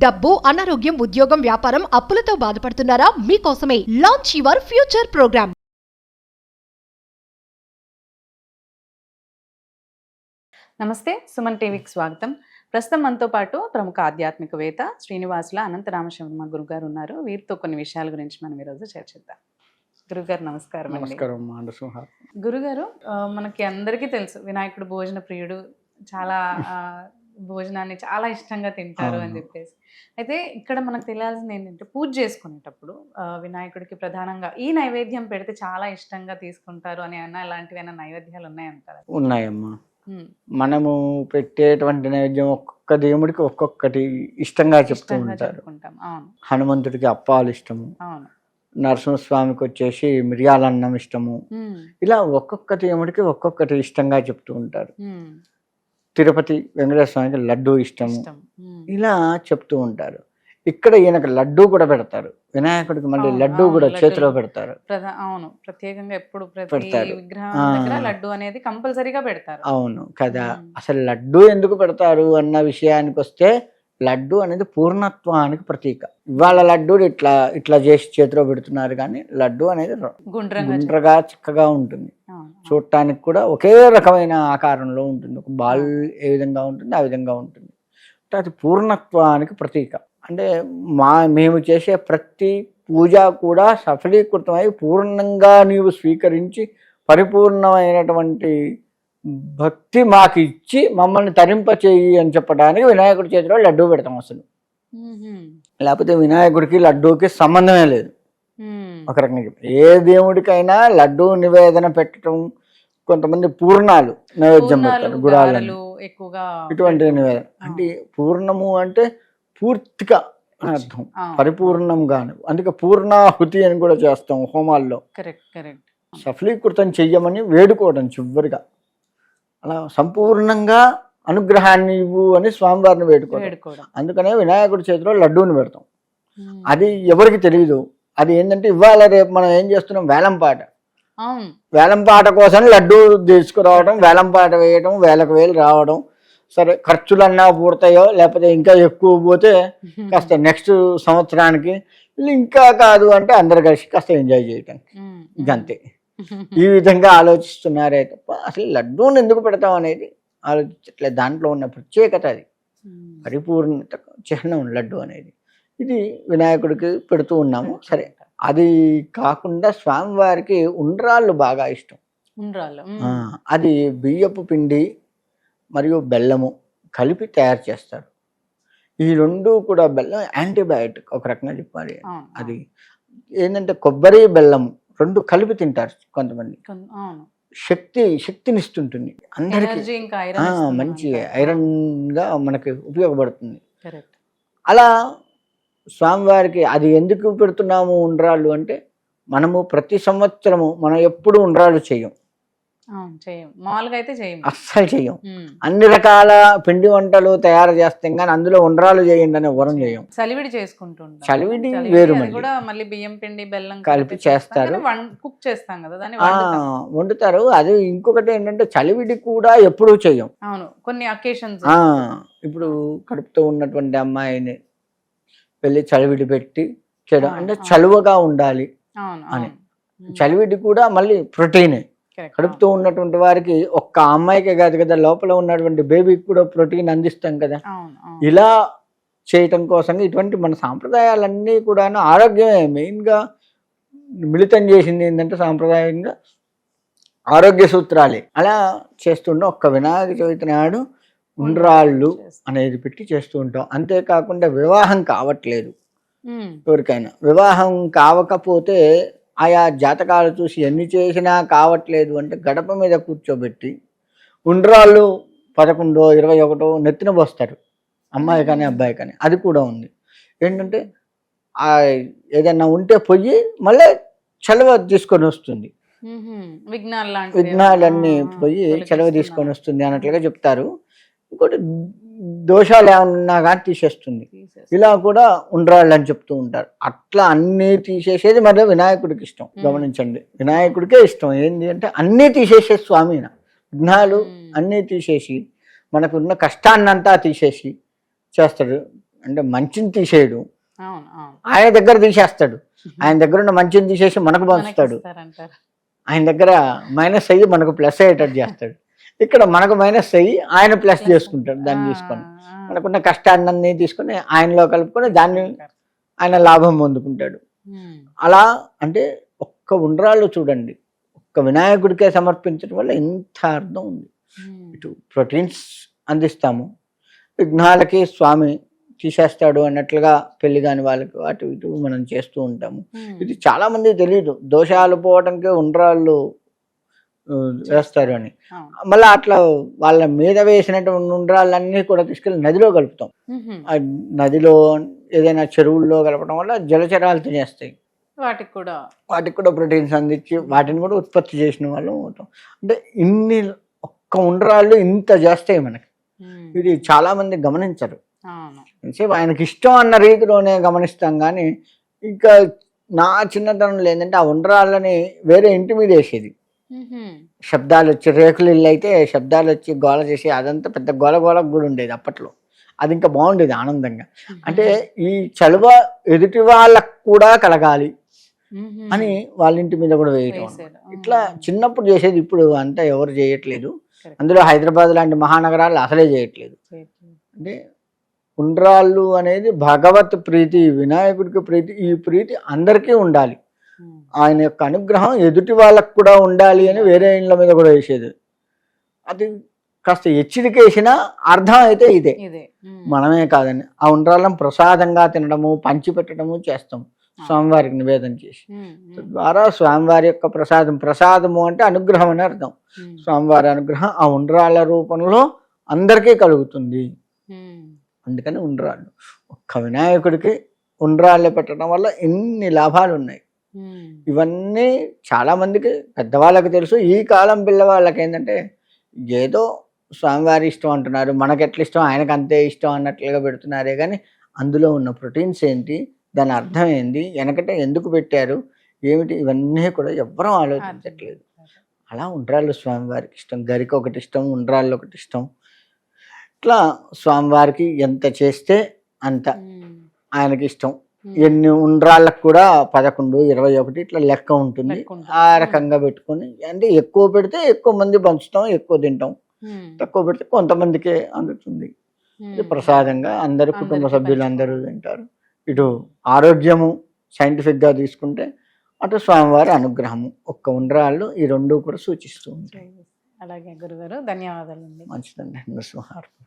డబ్బు, అనారోగ్యం, ఉద్యోగం, వ్యాపారం, అప్పులతో బాధపడుతున్నారా? మీకోసమే లాంచ్ యువర్ ఫ్యూచర్ ప్రోగ్రామ్. నమస్తే, సుమన్ టీవీకి స్వాగతం. ప్రస్తుతం మనతో పాటు ప్రముఖ ఆధ్యాత్మికవేత్త శ్రీనివాసుల అనంతరామశర్మ గురుగారు ఉన్నారు. వీరితో కొన్ని విషయాల గురించి మనం ఈరోజు చర్చిద్దాం. గురుగారు నమస్కారం అండి. నమస్కారం. గురుగారు, మనకి అందరికీ తెలుసు వినాయకుడు భోజన ప్రియుడు, చాలా భోజనాన్ని చాలా ఇష్టంగా తింటారు అని చెప్పేసి. అయితే ఇక్కడ మనకు తెలియాల్సింది ఏంటంటే, పూజ చేసుకునేటప్పుడు వినాయకుడికి ప్రధానంగా ఈ నైవేద్యం పెడితే చాలా ఇష్టంగా తీసుకుంటారు అని అన్న ఇలాంటివైనా నైవేద్యాలు ఉన్నాయంటారా? ఉన్నాయమ్మా. మనము పెట్టేటువంటి నైవేద్యం ఒక్కొక్క దేవుడికి ఒక్కొక్కటి ఇష్టంగా చెప్తూ ఉంటారు. హనుమంతుడికి అప్పాలు ఇష్టము, నరసింహస్వామికి వచ్చేసి మిరియాలన్నం ఇష్టము. ఇలా ఒక్కొక్క దేవుడికి ఒక్కొక్కటి ఇష్టంగా చెప్తూ ఉంటారు. తిరుపతి వెంకటేశ్వర స్వామికి లడ్డూ ఇష్టము, ఇలా చెప్తూ ఉంటారు. ఇక్కడ ఈయనకు లడ్డూ కూడా పెడతారు, వినాయకుడికి మళ్ళీ లడ్డూ కూడా చేతిలో పెడతారు. అవును, ప్రత్యేకంగా ఎప్పుడు లడ్డు అనేది కంపల్సరీగా పెడతారు. అవును కదా. అసలు లడ్డూ ఎందుకు పెడతారు అన్న విషయానికి వస్తే, లడ్డు అనేది పూర్ణత్వానికి ప్రతీక. ఇవాళ లడ్డు ఇట్లా ఇట్లా చేసి చేతిలో పెడుతున్నారు, కానీ లడ్డు అనేది గుండ్రగా చిక్కగా ఉంటుంది. చూడటానికి కూడా ఒకే రకమైన ఆకారంలో ఉంటుంది. ఒక బాల్ ఏ విధంగా ఉంటుంది ఆ విధంగా ఉంటుంది. అది పూర్ణత్వానికి ప్రతీక. అంటే మేము చేసే ప్రతి పూజ కూడా సఫలీకృతమై పూర్ణంగా నీవు స్వీకరించి పరిపూర్ణమైనటువంటి భక్తి మాకు ఇచ్చి మమ్మల్ని తరింపచేయి అని చెప్పడానికి వినాయకుడి చేతిలో లడ్డూ పెడతాం. అసలు లేకపోతే వినాయకుడికి లడ్డూకి సంబంధమే లేదు. ఒక రకంగా ఏ దేవుడికైనా లడ్డూ నివేదన పెట్టడం, కొంతమంది పూర్ణాలు నైవేద్యం పెడతారు, గుడాలను ఇటువంటి నివేదన. అంటే పూర్ణము అంటే పూర్తిగా అర్థం, పరిపూర్ణంగాను. అందుకే పూర్ణాహుతి అని కూడా చేస్తాం హోమాల్లో. సఫలీకృతం చెయ్యమని వేడుకోవడం చివరిగా. అలా సంపూర్ణంగా అనుగ్రహాన్ని ఇవ్వు అని స్వామివారిని వేడుకోవడం. అందుకనే వినాయకుడి చేతిలో లడ్డూని పెడతాం. అది ఎవరికి తెలియదు. అది ఏంటంటే, ఇవాళ రేపు మనం ఏం చేస్తున్నాం, వేలంపాట. వేలంపాట కోసం లడ్డూ తీసుకురావడం, వేలంపాట వేయడం, వేలకు వేలు రావడం. సరే, ఖర్చులన్నా పూడతాయో, లేకపోతే ఇంకా ఎక్కువ పోతే కాస్త నెక్స్ట్ సంవత్సరానికి, ఇంకా కాదు అంటే అందరు కలిసి కాస్త ఎంజాయ్ చేయటానికి, ఇంకంతే. ఈ విధంగా ఆలోచిస్తున్నారే తప్ప అసలు లడ్డూని ఎందుకు పెడతాం అనేది ఆలోచించట్లేదు. దాంట్లో ఉన్న ప్రత్యేకత అది, పరిపూర్ణత చిహ్నం లడ్డు అనేది. ఇది వినాయకుడికి పెడుతూ ఉన్నాము. సరే, అది కాకుండా స్వామివారికి ఉండ్రాళ్ళు బాగా ఇష్టం. అది బియ్యపు పిండి మరియు బెల్లము కలిపి తయారు చేస్తారు. ఈ రెండు కూడా, బెల్లం యాంటీబయాటిక్ ఒక రకంగా చెప్పాలి. అది ఏంటంటే కొబ్బరి బెల్లము రెండు కలిపి తింటారు కొంతమంది. శక్తినిస్తుంటుంది అందరికి, మంచి ఐరన్ గా మనకి ఉపయోగపడుతుంది. అలా స్వామివారికి అది ఎందుకు పెడుతున్నాము ఉండ్రాళ్ళు అంటే, మనము ప్రతి సంవత్సరము మనం ఎప్పుడు ఉండ్రాళ్ళు చేయం, అస్సలు చెయ్యం. అన్ని రకాల పిండి వంటలు తయారు చేస్తాం, కానీ అందులో ఉండ్రాలు చేయండి అనే వరం చేయం. చలివిడి చేసుకుంటాం. చలివిడి వేరు, మళ్ళీ బియ్యం పిండి బెల్లం కలిపి చేస్తారు, కుక్ చేస్తాం కదా, వండుతారు. అది ఇంకొకటి ఏంటంటే, చలివిడి కూడా ఎప్పుడూ చెయ్యం. అవును, కొన్ని అకేషన్స్. ఇప్పుడు కడుపుతో ఉన్నటువంటి అమ్మాయిని వెళ్ళి చలివిడి పెట్టి చేయడం అంటే చలువగా ఉండాలి అని. చలివిడి కూడా మళ్ళీ ప్రోటీనే. కడుపుతో ఉన్నటువంటి వారికి ఒక్క అమ్మాయికే కాదు కదా, లోపల ఉన్నటువంటి బేబీకి కూడా ప్రోటీన్ అందిస్తాం కదా. ఇలా చేయటం కోసం ఇటువంటి మన సాంప్రదాయాలన్నీ కూడా ఆరోగ్యమే మెయిన్గా మిళితం చేసింది. ఏంటంటే సాంప్రదాయంగా ఆరోగ్య సూత్రాలే. అలా చేస్తుండే ఒక్క వినాయక చవితి నాడు ఉండ్రాళ్ళు అనేది పెట్టి చేస్తూ ఉంటాం. అంతేకాకుండా వివాహం కావట్లేదు ఎవరికైనా, వివాహం కావకపోతే ఆయా జాతకాలు చూసి ఎన్ని చేసినా కావట్లేదు అంటే, గడప మీద కూర్చోబెట్టి ఉండ్రాళ్ళు 11, 21 నెత్తిన పోస్తారు, అమ్మాయి కానీ అబ్బాయి కానీ. అది కూడా ఉంది. ఏంటంటే ఏదైనా ఉంటే పొయ్యి మళ్ళీ చలవ తీసుకొని వస్తుంది, విఘ్నాలన్నీ పోయి చలవ తీసుకొని వస్తుంది అన్నట్లుగా చెప్తారు. ఇంకోటి దోషాలు ఏమన్నా కానీ తీసేస్తుంది. ఇలా కూడా ఉండ్రాళ్ళు అని చెప్తూ ఉంటారు. అట్లా అన్నీ తీసేసేది మరి వినాయకుడికి ఇష్టం. గమనించండి, వినాయకుడికే ఇష్టం ఏంటి అంటే అన్నీ తీసేసే స్వామి. విఘ్నాలు అన్నీ తీసేసి మనకున్న కష్టాన్నంతా తీసేసి చేస్తాడు. అంటే మంచిని తీసేయడు, అవును అవును ఆయన దగ్గర తీసేస్తాడు. ఆయన దగ్గర ఉన్న మంచిని తీసేసి మనకు పంచుతాడు. ఇస్తారంటారు. ఆయన దగ్గర మైనస్ అయ్యి మనకు ప్లస్ అయ్యేటట్టు చేస్తాడు. ఇక్కడ మనకు మైనస్ అయ్యి ఆయన ప్లస్ చేసుకుంటాడు. దాన్ని తీసుకొని మనకున్న కష్టాన్ని తీసుకొని ఆయనలో కలుపుకొని దాన్ని ఆయన లాభం పొందుకుంటాడు. అలా అంటే ఒక్క ఉండ్రాళ్ళు చూడండి, ఒక్క వినాయకుడికే సమర్పించడం వల్ల ఇంత అర్థం ఉంది. ఇటు ప్రోటీన్స్ అందిస్తాము, విఘ్నాలకి స్వామి తీసేస్తాడు అన్నట్లుగా పెళ్లి కాని వాళ్ళకి అటు ఇటు మనం చేస్తూ ఉంటాము. ఇది చాలా మంది తెలియదు, దోషాలు పోవడానికి ఉండ్రాళ్ళు వేస్తారు అని. మళ్ళీ అట్లా వాళ్ళ మీద వేసినటువంటి ఉండ్రాళ్ళన్నీ కూడా తీసుకెళ్ళి నదిలో కలుపుతాం. ఆ నదిలో ఏదైనా చెరువుల్లో కలపడం వల్ల జలచరాలు తినేస్తాయి, వాటికి కూడా ప్రోటీన్స్ అందించి వాటిని కూడా ఉత్పత్తి చేసిన వాళ్ళు అవుతాం. అంటే ఇన్ని ఒక్క ఉండ్రాళ్ళు ఇంత చేస్తాయి మనకి. ఇది చాలా మంది గమనించరు. ఆయనకి ఇష్టం అన్న రీతిలోనే గమనిస్తాం. కానీ ఇంకా నా చిన్నతనంలో ఏంటంటే ఆ ఉండ్రాళ్ళని వేరే ఇంటి మీద వేసేది, శబ్దాలు వచ్చి, రేకులు ఇల్లు అయితే శబ్దాలు వచ్చి గోల చేసి అదంతా పెద్ద గోల గోలకు కూడా ఉండేది అప్పట్లో. అది ఇంకా బాగుండేది ఆనందంగా. అంటే ఈ చలువ ఎదుటి వాళ్ళకు కూడా కలగాలి అని వాళ్ళ ఇంటి మీద కూడా వేయటం. ఇట్లా చిన్నప్పుడు చేసేది, ఇప్పుడు అంతా ఎవరు చేయట్లేదు. అందులో హైదరాబాద్ లాంటి మహానగరాలు అసలే చేయట్లేదు. అంటే ఉండ్రాళ్ళు అనేది భగవత్ ప్రీతి, వినాయకుడికి ప్రీతి. ఈ ప్రీతి అందరికీ ఉండాలి, ఆయన యొక్క అనుగ్రహం ఎదుటి వాళ్ళకు కూడా ఉండాలి అని వేరే ఇళ్ళ మీద కూడా వేసేది. అది కాస్త హెచ్చరికేసిన అర్థం అయితే ఇదే, మనమే కాదని. ఆ ఉండ్రాళ్ళం ప్రసాదంగా తినడము, పంచి పెట్టడము చేస్తాం స్వామివారికి నివేదన చేసి. తద్వారా స్వామివారి యొక్క ప్రసాదము అంటే అనుగ్రహం అని అర్థం. స్వామివారి అనుగ్రహం ఆ ఉండ్రాళ్ళ రూపంలో అందరికీ కలుగుతుంది. అందుకని ఉండ్రాళ్ళు, ఒక్క వినాయకుడికి ఉండ్రాళ్ళు పెట్టడం వల్ల ఎన్ని లాభాలు ఉన్నాయి. ఇవన్నీ చాలా మందికి పెద్దవాళ్ళకి తెలుసు. ఈ కాలం పిల్లవాళ్ళకి ఏంటంటే ఏదో స్వామివారి ఇష్టం అంటున్నారు, మనకి ఎట్లా ఇష్టం ఆయనకు అంతే ఇష్టం అన్నట్లుగా పెడుతున్నారే. కానీ అందులో ఉన్న ప్రోటీన్స్ ఏంటి, దాని అర్థం ఏంటి, వెనకటే ఎందుకు పెట్టారు ఏమిటి, ఇవన్నీ కూడా ఎవ్వరూ ఆలోచించట్లేదు. అలా ఉండ్రాళ్ళు స్వామివారికి ఇష్టం, గరికి ఒకటి ఇష్టం, ఉండ్రాళ్ళు ఒకటి ఇష్టం. ఇట్లా స్వామివారికి ఎంత చేస్తే అంత ఆయనకి ఇష్టం. ఎన్ని ఉండ్రాళ్ళకు కూడా 11, 21 ఇట్లా లెక్క ఉంటుంది. ఆ రకంగా పెట్టుకొని, అంటే ఎక్కువ పెడితే ఎక్కువ మంది పంచుతాం, ఎక్కువ తింటాం. తక్కువ పెడితే కొంతమందికే అందుతుంది. ఇది ప్రసాదంగా అందరు కుటుంబ సభ్యులు అందరూ తింటారు. ఇటు ఆరోగ్యము సైంటిఫిక్గా తీసుకుంటే, అటు స్వామివారి అనుగ్రహము, ఒక్క ఉండ్రాళ్ళు, ఈ రెండు కూడా సూచిస్తూ ఉంటాయి. అలాగే గురుగారు, ధన్యవాదాలండి. మంచిదండి. నృసింహార్పణ.